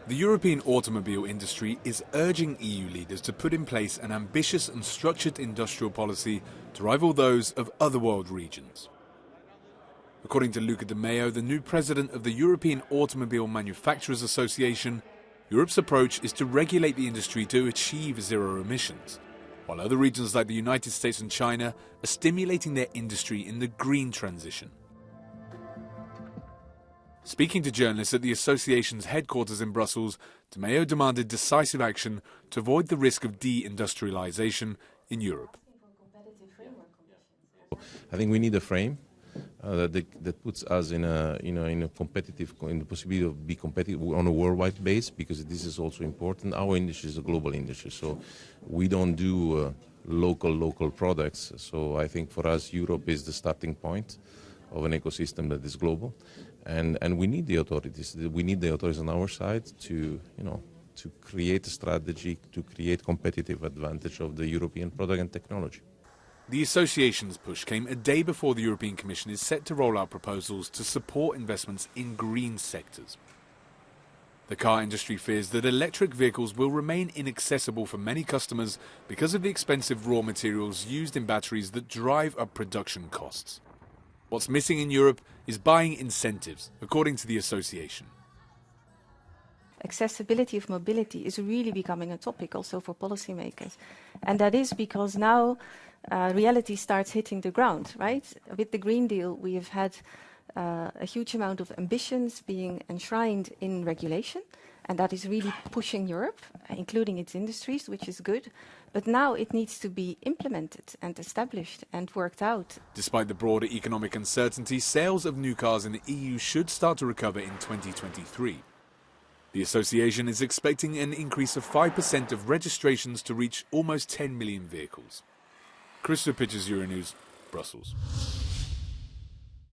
The European automobile industry is urging EU leaders to put in place an ambitious and structured industrial policy to rival those of other world regions. According to Luca Di Maio, the new president of the European Automobile Manufacturers Association, Europe's approach is to regulate the industry to achieve zero emissions, while other regions like the United States and China are stimulating their industry in the green transition. Speaking to journalists at the association's headquarters in Brussels, Di Maio demanded decisive action to avoid the risk of de-industrialization in Europe. I think we need a frame that puts us in a competitive, in the possibility of be competitive on a worldwide base, because this is also important. Our industry is a global industry, so we don't do local products. So I think for us, Europe is the starting point of an ecosystem that is global, and we need the authorities. We need the authorities on our side to create a strategy to create competitive advantage of the European product and technology. The association's push came a day before the European Commission is set to roll out proposals to support investments in green sectors. The car industry fears that electric vehicles will remain inaccessible for many customers because of the expensive raw materials used in batteries that drive up production costs. What's missing in Europe is buying incentives, according to the association. Accessibility of mobility is really becoming a topic also for policymakers. And that is because now reality starts hitting the ground, right? With the Green Deal, we have had a huge amount of ambitions being enshrined in regulation, and that is really pushing Europe, including its industries, which is good. But now it needs to be implemented and established and worked out. Despite the broader economic uncertainty, sales of new cars in the EU should start to recover in 2023. The association is expecting an increase of 5% of registrations to reach almost 10 million vehicles. Chris Pitchers, Euronews, Brussels.